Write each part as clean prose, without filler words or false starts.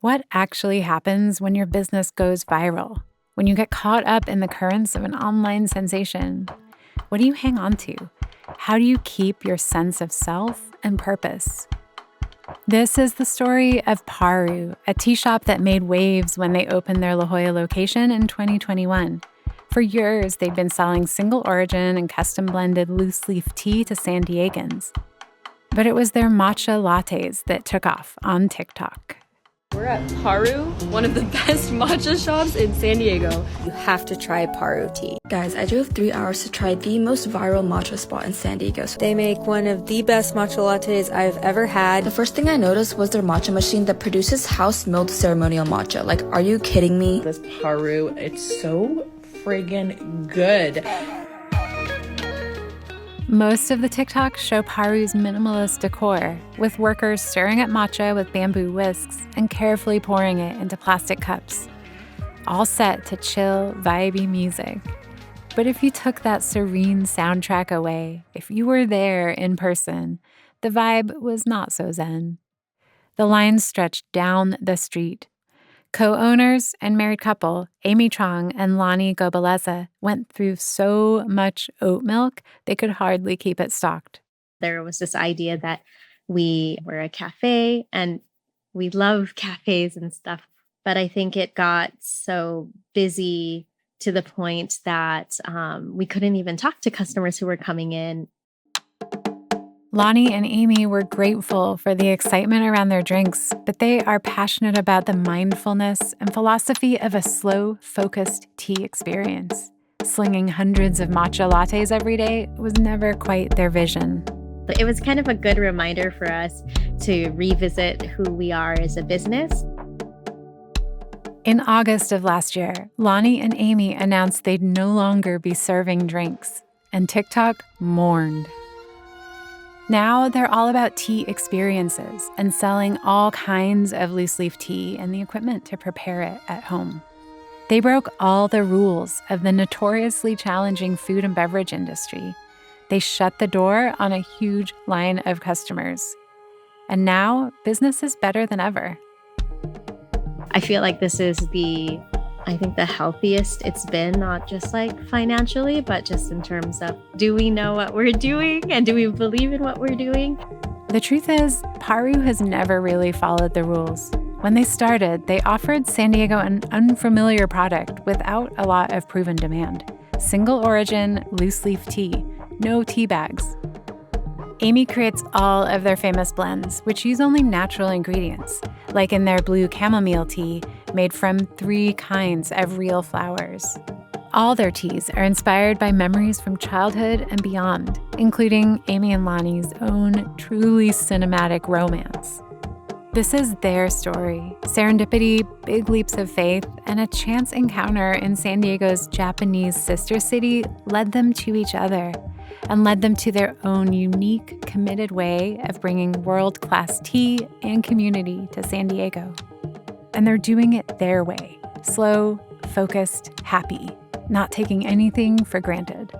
What actually happens when your business goes viral? When you get caught up in the currents of an online sensation? What do you hang on to? How do you keep your sense of self and purpose? This is the story of PARU, a tea shop that made waves when they opened their La Jolla location in 2021. For years, they'd been selling single origin and custom blended loose leaf tea to San Diegans. But it was their matcha lattes that took off on TikTok. We're at PARU, one of the best matcha shops in San Diego. You have to try PARU Tea. Guys, I drove 3 hours to try the most viral matcha spot in San Diego. They make one of the best matcha lattes I've ever had. The first thing I noticed was their matcha machine that produces house-milled ceremonial matcha. Like, are you kidding me? This PARU, it's so friggin' good. Most of the TikToks show PARU's minimalist decor, with workers stirring up matcha with bamboo whisks and carefully pouring it into plastic cups, all set to chill, vibey music. But if you took that serene soundtrack away, if you were there in person, the vibe was not so zen. The lines stretched down the street. Co-owners and married couple, Truong and Lani Gobaleza, went through so much oat milk they could hardly keep it stocked. There was this idea that we were a cafe and we love cafes and stuff, but I think it got so busy to the point that we couldn't even talk to customers who were coming in. Lani and Amy were grateful for the excitement around their drinks, but they are passionate about the mindfulness and philosophy of a slow, focused tea experience. Slinging hundreds of matcha lattes every day was never quite their vision. It was kind of a good reminder for us to revisit who we are as a business. In August of last year, Lani and Amy announced they'd no longer be serving drinks, and TikTok mourned. Now they're all about tea experiences and selling all kinds of loose leaf tea and the equipment to prepare it at home. They broke all the rules of the notoriously challenging food and beverage industry. They shut the door on a huge line of customers. And now business is better than ever. I feel like this is the healthiest it's been, not just like financially, but just in terms of, do we know what we're doing and do we believe in what we're doing? The truth is, PARU has never really followed the rules. When they started, they offered San Diego an unfamiliar product without a lot of proven demand. Single origin, loose leaf tea, no tea bags. Amy creates all of their famous blends, which use only natural ingredients, like in their blue chamomile tea, made from 3 kinds of real flowers. All their teas are inspired by memories from childhood and beyond, including Amy and Lani's own truly cinematic romance. This is their story: serendipity, big leaps of faith, and a chance encounter in San Diego's Japanese sister city led them to each other and led them to their own unique, committed way of bringing world-class tea and community to San Diego. And they're doing it their way: slow, focused, happy, not taking anything for granted.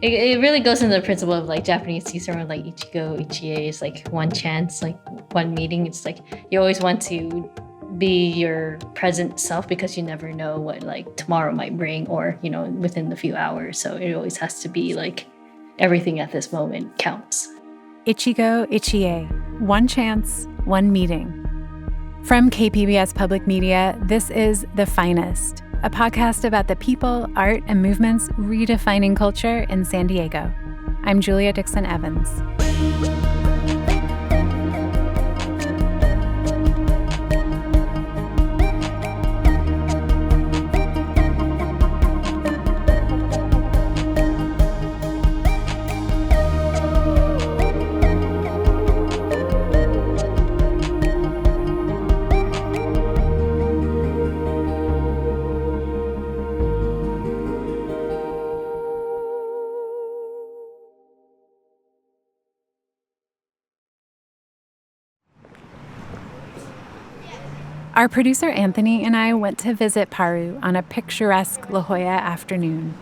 It really goes into the principle of like Japanese tea ceremony, like ichigo, ichie is like one chance, like one meeting. It's like you always want to be your present self because you never know what like tomorrow might bring, or you know, within the few hours. So it always has to be like everything at this moment counts. Ichigo, ichie, one chance, one meeting. From KPBS Public Media, this is The Finest, a podcast about the people, art, and movements redefining culture in San Diego. I'm Julia Dixon Evans. Our producer Anthony and I went to visit PARU on a picturesque La Jolla afternoon.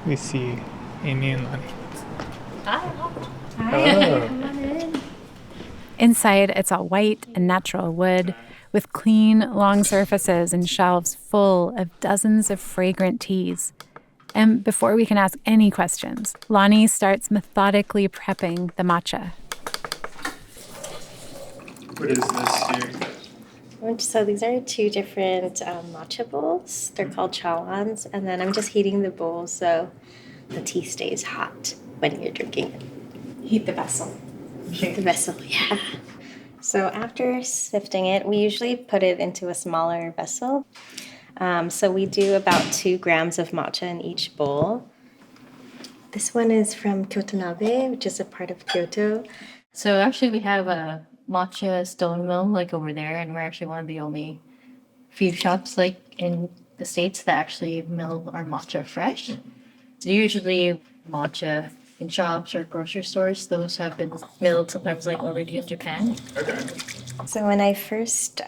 We see Amy and Lani. Hi. Hello. Inside, it's all white and natural wood, with clean, long surfaces and shelves full of dozens of fragrant teas. And before we can ask any questions, Lani starts methodically prepping the matcha. What is this here? So these are two different matcha bowls. They're called chawans, and then I'm just heating the bowl so the tea stays hot when you're drinking it. Heat the vessel. Heat the vessel, yeah. So after sifting it, we usually put it into a smaller vessel. So we do about 2 grams of matcha in each bowl. This one is from Kyoto-nabe, which is a part of Kyoto. So actually we have a matcha stone mill like over there, and we're actually one of the only few shops like in the States that actually mill our matcha fresh. So usually matcha in shops or grocery stores, those have been milled sometimes like already in Japan. Okay. So when I first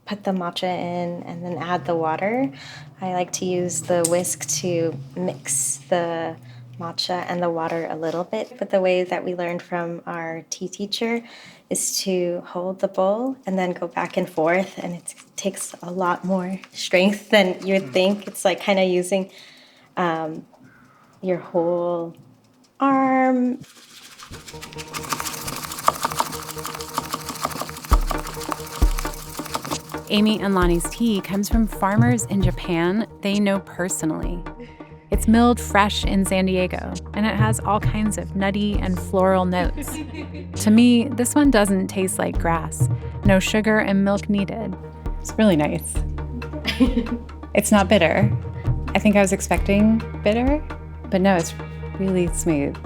put the matcha in and then add the water, I like to use the whisk to mix the matcha and the water a little bit. But the way that we learned from our tea teacher is to hold the bowl and then go back and forth, and it takes a lot more strength than you would think. It's like kind of using your whole arm. Amy and Lani's tea comes from farmers in Japan they know personally. It's milled fresh in San Diego, and it has all kinds of nutty and floral notes. To me, this one doesn't taste like grass. No sugar and milk needed. It's really nice. It's not bitter. I think I was expecting bitter, but no, it's really smooth.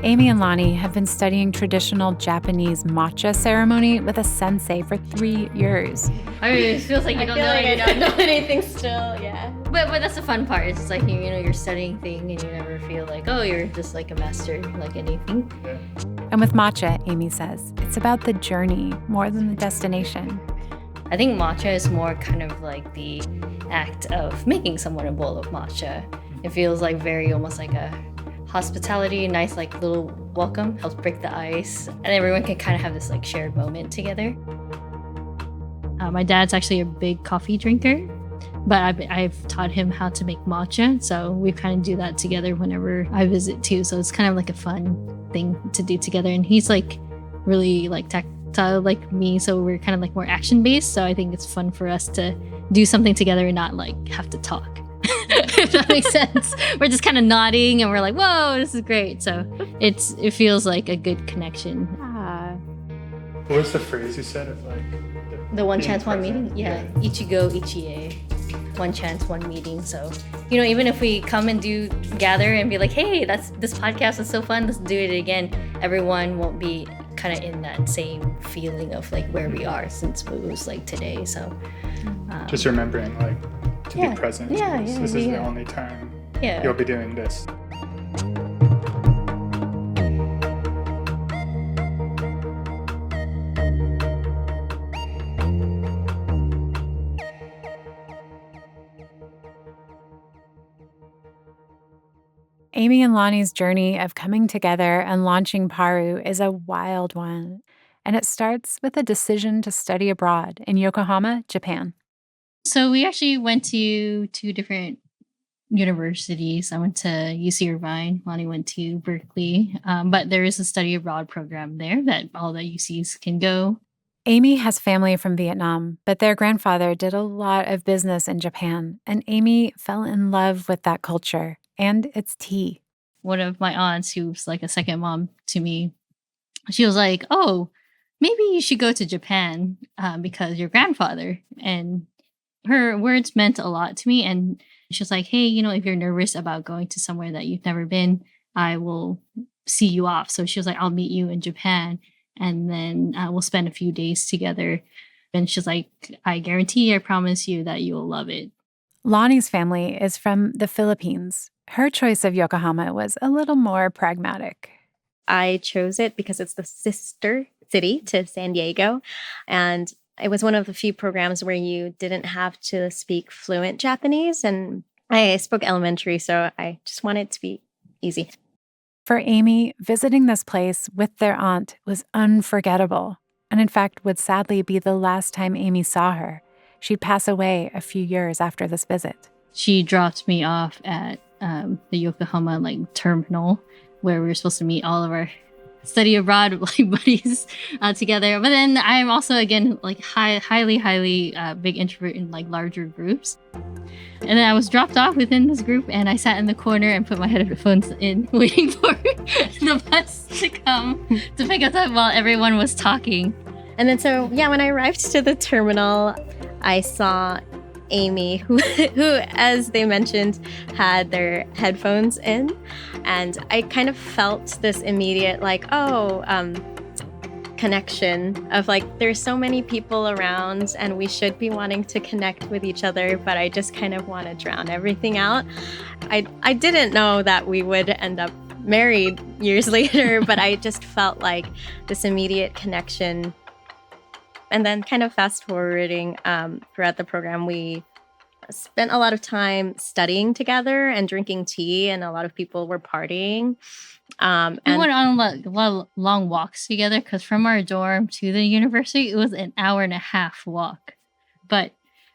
Amy and Lani have been studying traditional Japanese matcha ceremony with a sensei for 3 years. I mean, it feels like you don't know I anything. don't know anything still, yeah. But that's the fun part. It's like, you know, you're studying thing and you never feel like, oh, you're just like a master, like anything. Yeah. And with matcha, Amy says, it's about the journey more than the destination. I think matcha is more kind of like the act of making someone a bowl of matcha. It feels like very almost like a hospitality, nice like little welcome, helps break the ice, and everyone can kind of have this like shared moment together. My dad's actually a big coffee drinker, but I've taught him how to make matcha, so we kind of do that together whenever I visit too. So it's kind of like a fun thing to do together, and he's like really like tactile like me, so we're kind of like more action based. So I think it's fun for us to do something together and not like have to talk. If that makes sense. We're just kind of nodding and we're like, whoa, this is great. So it feels like a good connection. What was the phrase you said of like The one being chance, one present? meeting? Yeah. Ichigo, ichie. One chance, one meeting. So, you know, even if we come and gather and be like, hey, this podcast is so fun, let's do it again, everyone won't be kind of in that same feeling of like where we are since it was like today. So Just remembering like to be present. Yeah, This is the only time you'll be doing this. Amy and Lani's journey of coming together and launching PARU is a wild one, and it starts with a decision to study abroad in Yokohama, Japan. So we actually went to 2 different universities. I went to UC Irvine. Lani went to Berkeley. But there is a study abroad program there that all the UCs can go. Amy has family from Vietnam, but their grandfather did a lot of business in Japan, and Amy fell in love with that culture and its tea. One of my aunts, who's like a second mom to me, she was like, oh, maybe you should go to Japan because your grandfather. And her words meant a lot to me. And she was like, hey, you know, if you're nervous about going to somewhere that you've never been, I will see you off. So she was like, I'll meet you in Japan. And then we'll spend a few days together. And she's like, I guarantee, I promise you that you will love it. Lani's family is from the Philippines. Her choice of Yokohama was a little more pragmatic. I chose it because it's the sister city to San Diego. And it was one of the few programs where you didn't have to speak fluent Japanese. And I spoke elementary, so I just wanted it to be easy. For Amy, visiting this place with their aunt was unforgettable. and in fact would sadly be the last time Amy saw her. She'd pass away a few years after this visit. She dropped me off at the Yokohama terminal where we were supposed to meet all of our study abroad buddies together. But then I'm also again highly big introvert in larger groups. And then I was dropped off within this group, and I sat in the corner and put my headphones in, waiting for the bus to come to pick us up while everyone was talking. And then when I arrived to the terminal, I saw Amy, who as they mentioned, had their headphones in. And I kind of felt this immediate connection of there's so many people around and we should be wanting to connect with each other, but I just kind of want to drown everything out. I didn't know that we would end up married years later, but I just felt this immediate connection. And then kind of fast forwarding throughout the program, we spent a lot of time studying together and drinking tea, and a lot of people were partying. We went on a lot of long walks together because from our dorm to the university, it was an hour and a half walk. But,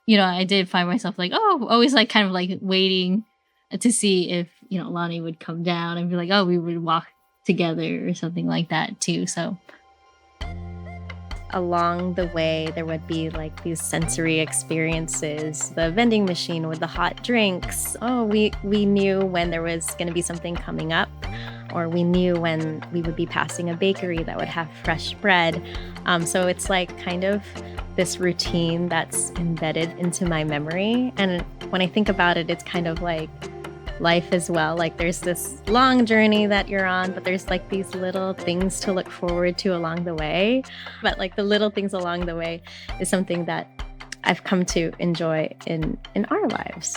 I did find myself always waiting to see if, Lani would come down and be we would walk together or something like that too. So along the way, there would be these sensory experiences, the vending machine with the hot drinks. We knew when there was going to be something coming up, or we knew when we would be passing a bakery that would have fresh bread. So it's kind of this routine that's embedded into my memory. And when I think about it, it's kind of like life as well. There's this long journey that you're on, but there's these little things to look forward to along the way. But the little things along the way is something that I've come to enjoy in our lives.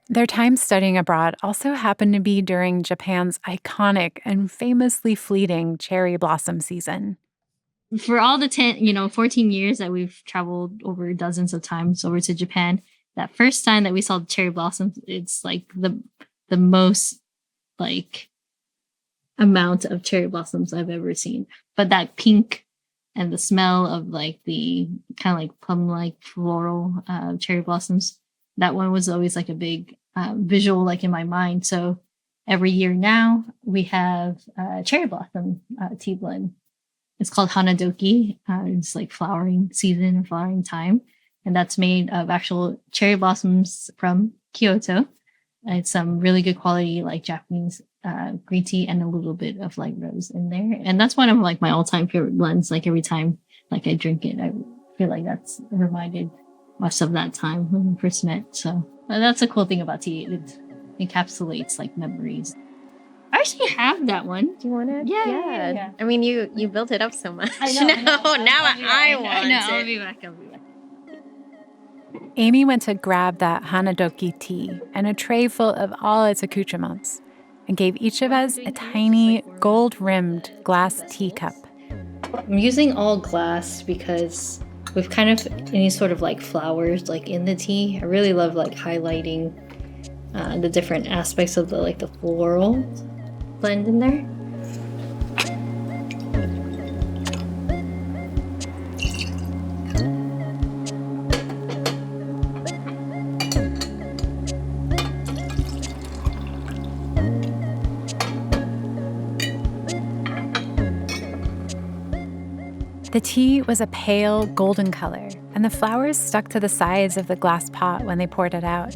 Their time studying abroad also happened to be during Japan's iconic and famously fleeting cherry blossom season. For all the 14 years that we've traveled over dozens of times over to Japan, that first time that we saw the cherry blossoms, it's the most amount of cherry blossoms I've ever seen. But that pink and the smell of the kind of plum-like floral cherry blossoms, that one was always a big visual in my mind. So every year now we have cherry blossom tea blend. It's called Hanadoki. It's flowering season and flowering time. And that's made of actual cherry blossoms from Kyoto. It's some really good quality Japanese green tea and a little bit of rose in there. And that's one of my all-time favorite blends. Every time I drink it, I feel that's reminded us of that time when we first met. So that's a cool thing about tea. It encapsulates memories. I actually have that one. Do you want it? Yeah. I mean, you built it up so much. I know. Now I want it. I'll be back. Amy went to grab that Hanadoki tea and a tray full of all its accoutrements and gave each of us a tiny gold-rimmed glass teacup. I'm using all glass because with kind of any sort of flowers in the tea, I really love highlighting the different aspects of the floral blend in there. The tea was a pale golden color, and the flowers stuck to the sides of the glass pot when they poured it out.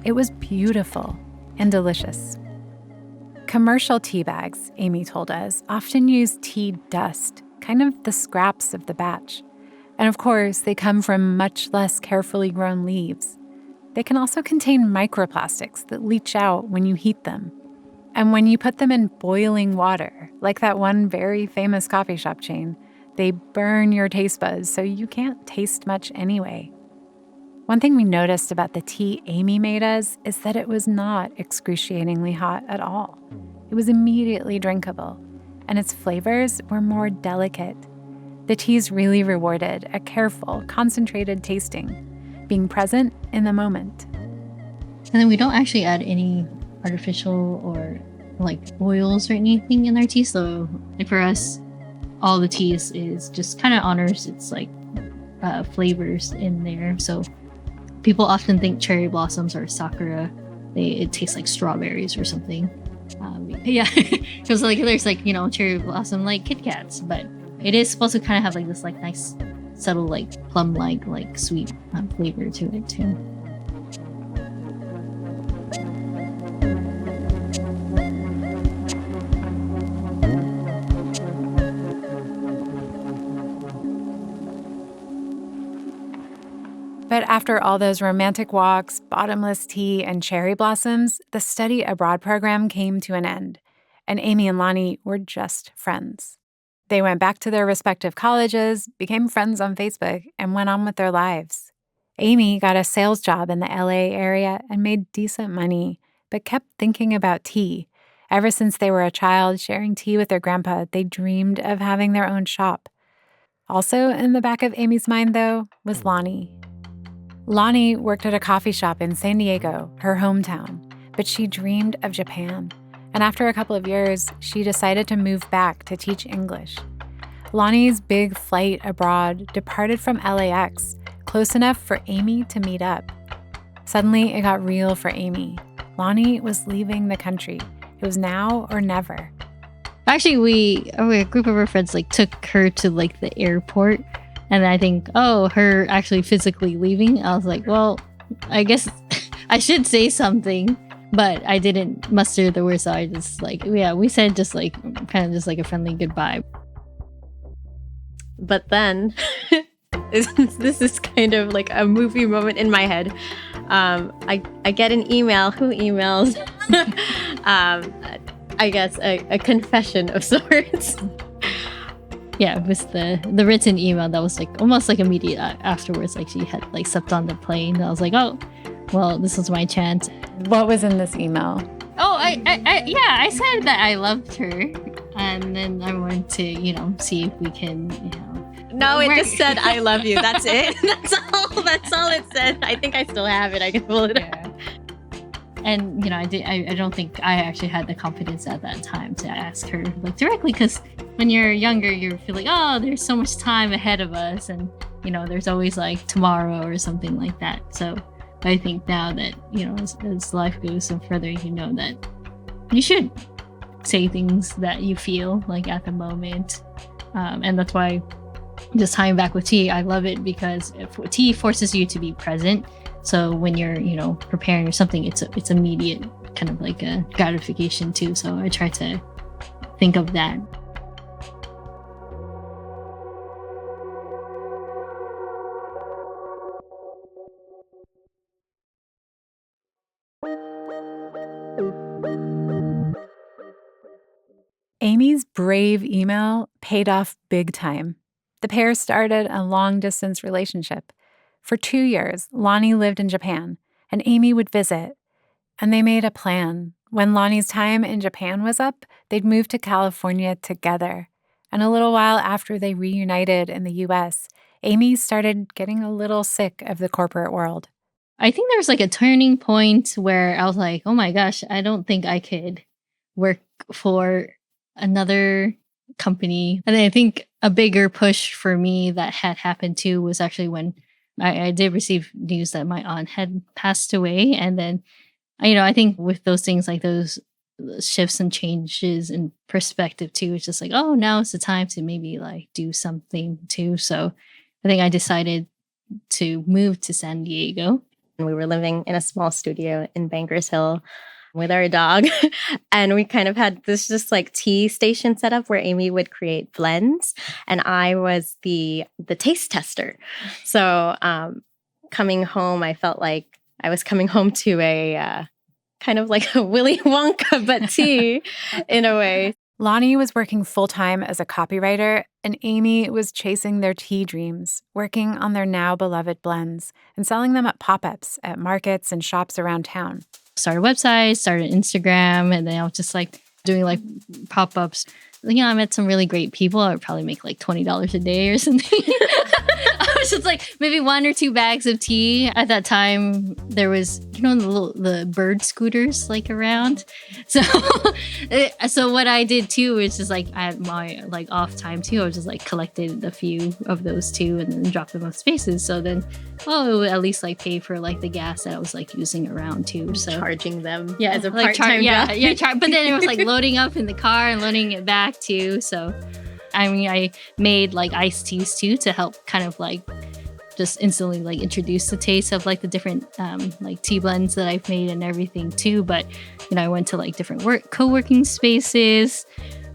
It was beautiful and delicious. Commercial tea bags, Amy told us, often use tea dust, kind of the scraps of the batch. And of course, they come from much less carefully grown leaves. They can also contain microplastics that leach out when you heat them. And when you put them in boiling water, like that one very famous coffee shop chain, they burn your taste buds, so you can't taste much anyway. One thing we noticed about the tea Amy made us is that it was not excruciatingly hot at all. It was immediately drinkable, and its flavors were more delicate. The teas really rewarded a careful, concentrated tasting, being present in the moment. And then we don't actually add any artificial or like oils or anything in our tea. So like for us, all the teas is just kind of honors its like flavors in there. So people often think cherry blossoms or sakura. It tastes like strawberries or something. Yeah, because like there's like, you know, cherry blossom like Kit Kats, but it is supposed to kind of have like this like nice subtle like plum-like like sweet flavor to it too. But after all those romantic walks, bottomless tea, and cherry blossoms, the study abroad program came to an end, and Amy and Lani were just friends. They went back to their respective colleges, became friends on Facebook, and went on with their lives. Amy got a sales job in the LA area and made decent money, but kept thinking about tea. Ever since they were a child sharing tea with their grandpa, they dreamed of having their own shop. Also in the back of Amy's mind, though, was Lani. Lani worked at a coffee shop in San Diego, her hometown, but she dreamed of Japan. And after a couple of years, she decided to move back to teach English. Lani's big flight abroad departed from LAX, close enough for Amy to meet up. Suddenly, it got real for Amy. Lani was leaving the country. It was now or never. Actually, a group of our friends like took her to like the airport. And I think, her actually physically leaving. I was like, well, I guess I should say something, but I didn't muster the words. So I just like, yeah, we said just like, kind of just like a friendly goodbye. But then, this is kind of like a movie moment in my head. I get an email. Who emails? I guess a confession of sorts. Yeah, it was the written email that was like almost like immediate afterwards. Like she had like stepped on the plane. I was like, oh, well, this was my chance. What was in this email? Oh, I said that I loved her, and then I wanted to, you know, see if we can, you know. No, it just said I love you. That's it. That's all it said. I think I still have it. I can pull it up. And, you know, I don't think I actually had the confidence at that time to ask her like directly, because when you're younger, you feel like, oh, there's so much time ahead of us. And, you know, there's always like tomorrow or something like that. So I think now that, you know, as life goes some further, you know that you should say things that you feel like at the moment. And that's why just tying back with tea, I love it because tea forces you to be present. So when you're, you know, preparing or something, it's immediate kind of like a gratification too. So I try to think of that. Amy's brave email paid off big time. The pair started a long-distance relationship. For 2 years, Lani lived in Japan, and Amy would visit. And they made a plan. When Lani's time in Japan was up, they'd move to California together. And a little while after they reunited in the U.S., Amy started getting a little sick of the corporate world. I think there was like a turning point where I was like, oh my gosh, I don't think I could work for another company. And I think a bigger push for me that had happened too was actually when I did receive news that my aunt had passed away. And then, you know, I think with those things like those shifts and changes in perspective too, it's just like, oh, now it's the time to maybe like do something too. So I think I decided to move to San Diego. We were living in a small studio in Bankers Hill with our dog. And we kind of had this just like tea station set up where Amy would create blends. And I was the taste tester. So coming home, I felt like I was coming home to a kind of like a Willy Wonka, but tea in a way. Lani was working full-time as a copywriter, and Amy was chasing their tea dreams, working on their now beloved blends and selling them at pop-ups at markets and shops around town. Started a website, started Instagram, and then I was just like doing like pop-ups. You know, I met some really great people. I would probably make like $20 a day or something. I So it's like maybe 1 or 2 bags of tea. At that time, there was, the bird scooters like around. So, so what I did too is just like, I had my like off time too. I was just like collected a few of those too and then dropped them off spaces. So then, it would at least like pay for like the gas that I was like using around too. So Charging them. Yeah, as a like part-time job. But then it was like loading up in the car and loading it back too. So, I mean, I made like iced teas too to help kind of like just instantly like introduce the taste of like the different like tea blends that I've made and everything too. But I went to like different co-working spaces.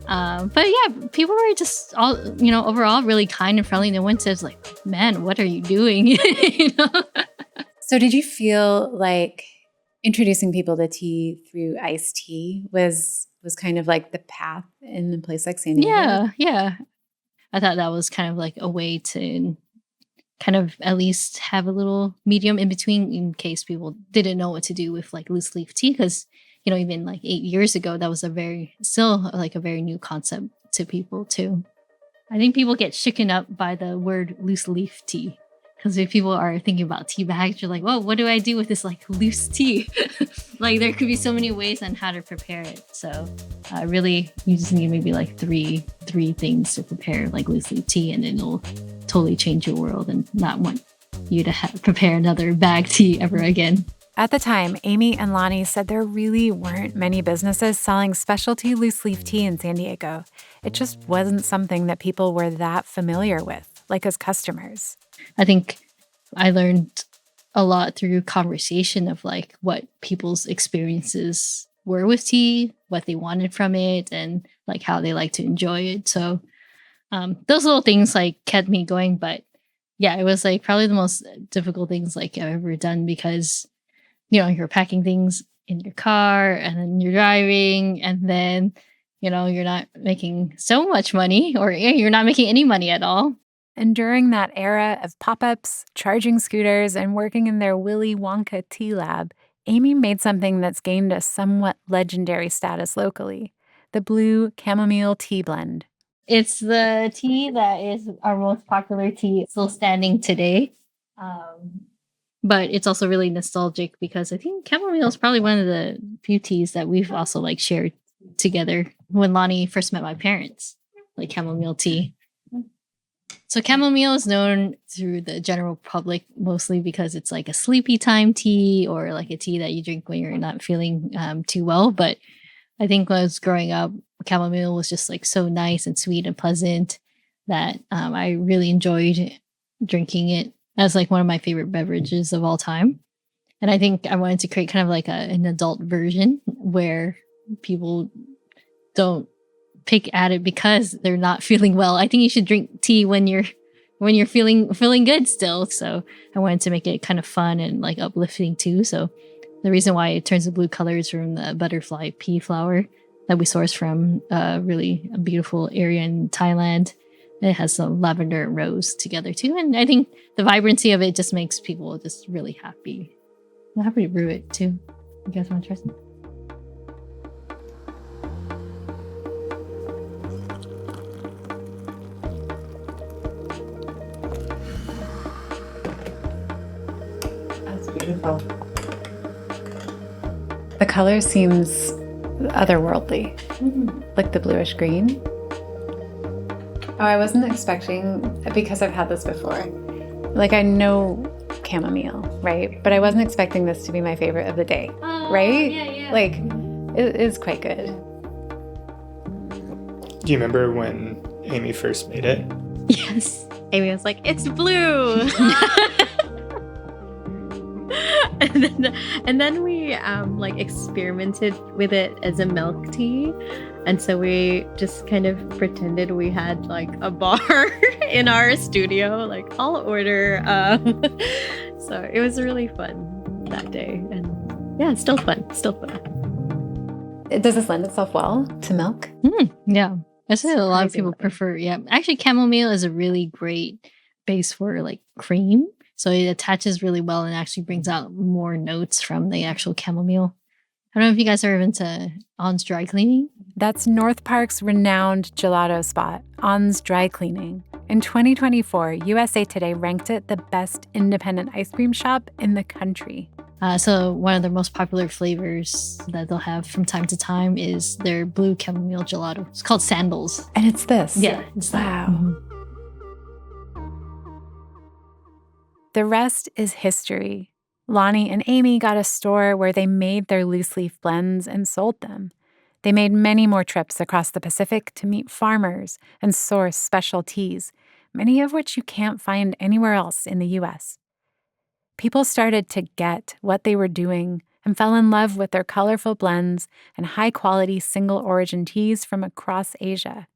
But yeah, people were just all overall really kind and friendly. No one says like, "Man, what are you doing?" So did you feel like introducing people to tea through iced tea was kind of like the path in a place like San Diego? Yeah. I thought that was kind of like a way to kind of at least have a little medium in between in case people didn't know what to do with like loose leaf tea. Because, even like 8 years ago, that was still like a very new concept to people too. I think people get shooken up by the word loose leaf tea. Because if people are thinking about tea bags, you're like, "Whoa, what do I do with this like loose tea?" Like there could be so many ways on how to prepare it. So really, you just need maybe like three things to prepare like loose leaf tea, and it'll totally change your world and not want you to prepare another bag tea ever again. At the time, Amy and Lani said there really weren't many businesses selling specialty loose leaf tea in San Diego. It just wasn't something that people were that familiar with, like as customers. I think I learned a lot through conversation of like what people's experiences were with tea, what they wanted from it, and like how they like to enjoy it. So those little things like kept me going. But yeah, it was like probably the most difficult things like I've ever done because, you're packing things in your car and then you're driving and then, you're not making so much money or you're not making any money at all. And during that era of pop-ups, charging scooters, and working in their Willy Wonka tea lab, Amy made something that's gained a somewhat legendary status locally, the blue chamomile tea blend. It's the tea that is our most popular tea, still standing today. But it's also really nostalgic because I think chamomile is probably one of the few teas that we've also like shared together when Lani first met my parents, like chamomile tea. So chamomile is known through the general public mostly because it's like a sleepy time tea or like a tea that you drink when you're not feeling too well. But I think when I was growing up, chamomile was just like so nice and sweet and pleasant that I really enjoyed drinking it as like one of my favorite beverages of all time. And I think I wanted to create kind of like an adult version where people don't pick at it because they're not feeling well. I think you should drink tea when you're feeling good still. So I wanted to make it kind of fun and like uplifting too. So the reason why it turns the blue color is from the butterfly pea flower that we source from a really beautiful area in Thailand. It has some lavender and rose together too. And I think the vibrancy of it just makes people just really happy. I'm happy to brew it too. You guys want to try some? That's beautiful. The color seems otherworldly, like the bluish green. Oh, I wasn't expecting, because I've had this before. Like, I know chamomile, right? But I wasn't expecting this to be my favorite of the day, right? Yeah. Like, it is quite good. Do you remember when Amy first made it? Yes. Amy was like, "It's blue." and then we like experimented with it as a milk tea. And so we just kind of pretended we had like a bar in our studio, like I'll order. So it was really fun that day. And yeah, it's still fun. Does this lend itself well to milk? Yeah. I say a lot of people prefer, Actually, chamomile is a really great base for like cream. So it attaches really well and actually brings out more notes from the actual chamomile. I don't know if you guys are into On's Dry Cleaning. That's North Park's renowned gelato spot, On's Dry Cleaning. In 2024, USA Today ranked it the best independent ice cream shop in the country. So one of their most popular flavors that they'll have from time to time is their blue chamomile gelato. It's called Sandals. And it's this. Yeah. It's wow. Mm-hmm. The rest is history. Lani and Amy got a store where they made their loose leaf blends and sold them. They made many more trips across the Pacific to meet farmers and source special teas, many of which you can't find anywhere else in the U.S. People started to get what they were doing and fell in love with their colorful blends and high-quality single-origin teas from across Asia.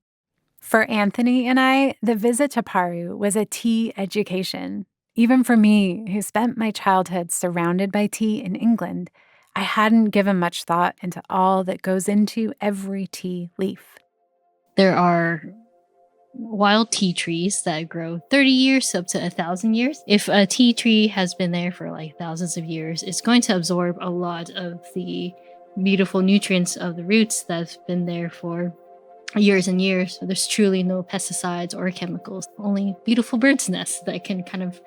For Anthony and I, the visit to PARU was a tea education. Even for me, who spent my childhood surrounded by tea in England, I hadn't given much thought into all that goes into every tea leaf. There are wild tea trees that grow 30 years up to 1,000 years. If a tea tree has been there for like thousands of years, it's going to absorb a lot of the beautiful nutrients of the roots that's been there for years and years. So there's truly no pesticides or chemicals, only beautiful birds' nests that can kind of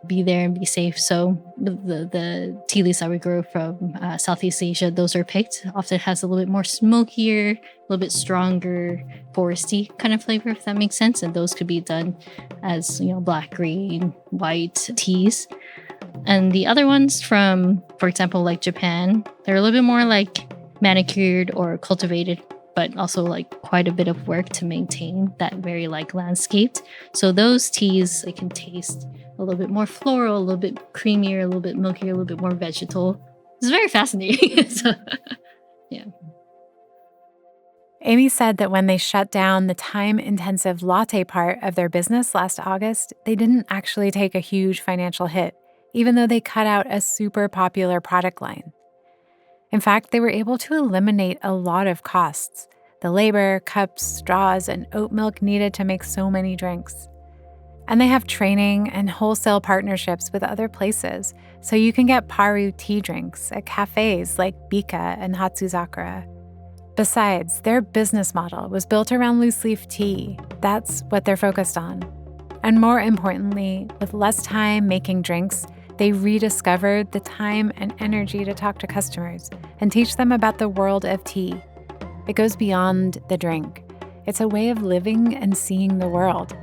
be there and be safe. So the tea leaves that we grow from Southeast Asia, those are picked. Often has a little bit more smokier, a little bit stronger, foresty kind of flavor, if that makes sense. And those could be done as, black, green, white teas. And the other ones from, for example, like Japan, they're a little bit more like manicured or cultivated, but also like quite a bit of work to maintain that very like landscaped. So those teas, they can taste a little bit more floral, a little bit creamier, a little bit milkier, a little bit more vegetal. It's very fascinating. So, yeah. Amy said that when they shut down the time-intensive latte part of their business last August, they didn't actually take a huge financial hit, even though they cut out a super popular product line. In fact, they were able to eliminate a lot of costs: the labor, cups, straws, and oat milk needed to make so many drinks. And they have training and wholesale partnerships with other places, so you can get PARU tea drinks at cafes like Bica and Hatsuzakura. Besides, their business model was built around loose leaf tea. That's what they're focused on. And more importantly, with less time making drinks, they rediscovered the time and energy to talk to customers and teach them about the world of tea. It goes beyond the drink. It's a way of living and seeing the world.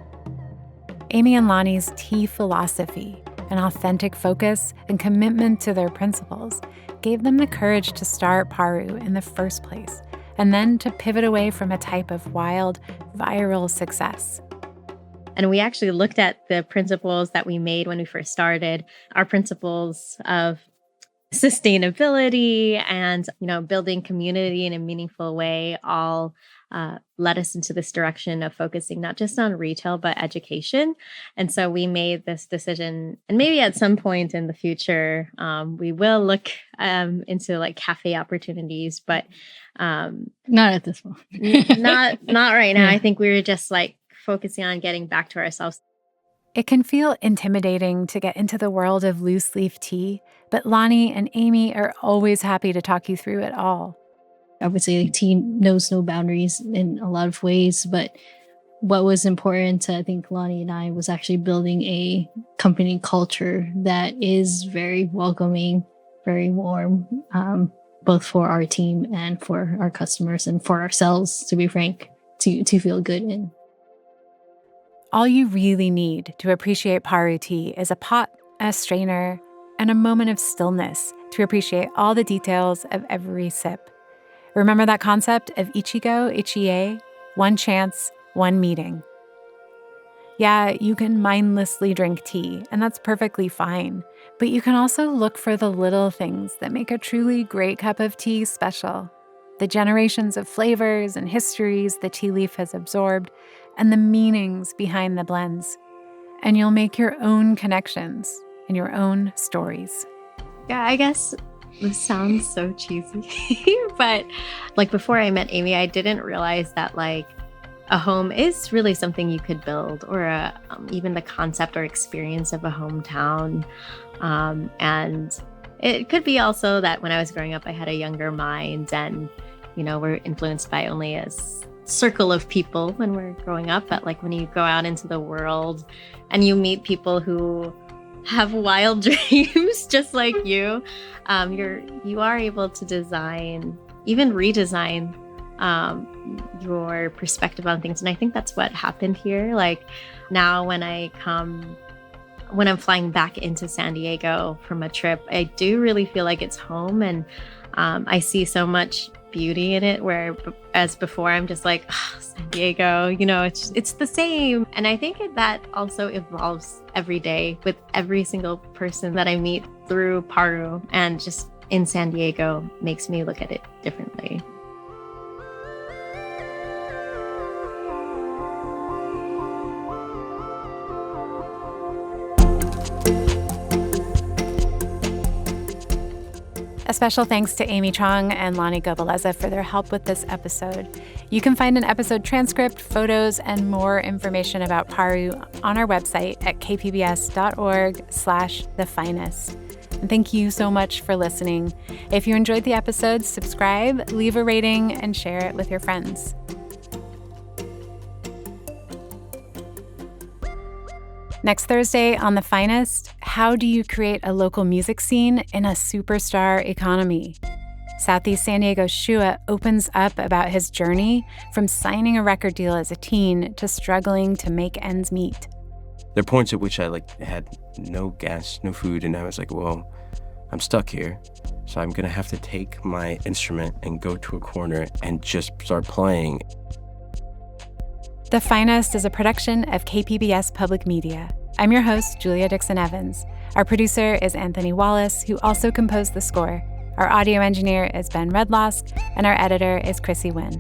Amy and Lani's tea philosophy, an authentic focus and commitment to their principles, gave them the courage to start PARU in the first place, and then to pivot away from a type of wild, viral success. And we actually looked at the principles that we made when we first started, our principles of sustainability and, building community in a meaningful way, all led us into this direction of focusing not just on retail, but education. And so we made this decision, and maybe at some point in the future, we will look into like cafe opportunities, but not at this moment. not right now. I think we were just like focusing on getting back to ourselves. It can feel intimidating to get into the world of loose leaf tea, but Lani and Amy are always happy to talk you through it all. I would say tea knows no boundaries in a lot of ways, but what was important to, I think, Lani and I was actually building a company culture that is very welcoming, very warm, both for our team and for our customers and for ourselves, to be frank, to feel good in. All you really need to appreciate PARU tea is a pot, a strainer, and a moment of stillness to appreciate all the details of every sip. Remember that concept of ichigo, ichie, one chance, one meeting. Yeah, you can mindlessly drink tea, and that's perfectly fine, but you can also look for the little things that make a truly great cup of tea special. The generations of flavors and histories the tea leaf has absorbed, and the meanings behind the blends. And you'll make your own connections and your own stories. Yeah, I guess this sounds so cheesy, but like before I met Amy, I didn't realize that like a home is really something you could build, or even the concept or experience of a hometown. And It could be also that when I was growing up, I had a younger mind and, we're influenced by only a circle of people when we're growing up. But like when you go out into the world and you meet people who have wild dreams just like you are able to design, even redesign your perspective on things. And I think that's what happened here. Like now when I'm flying back into San Diego from a trip, I do really feel like it's home, and I see so much beauty in it, whereas before I'm just like, San Diego, it's the same. And I think that also evolves every day with every single person that I meet through PARU, and just in San Diego makes me look at it differently. A special thanks to Amy Truong and Lani Gobaleza for their help with this episode. You can find an episode transcript, photos, and more information about PARU on our website at kpbs.org/thefinest. And thank you so much for listening. If you enjoyed the episode, subscribe, leave a rating, and share it with your friends. Next Thursday on The Finest, how do you create a local music scene in a superstar economy? Southeast San Diego's Shua opens up about his journey from signing a record deal as a teen to struggling to make ends meet. There are points at which I had no gas, no food, and I was like, well, I'm stuck here. So I'm gonna have to take my instrument and go to a corner and just start playing. The Finest is a production of KPBS Public Media. I'm your host, Julia Dixon-Evans. Our producer is Anthony Wallace, who also composed the score. Our audio engineer is Ben Redlosk, and our editor is Chrissy Wynn.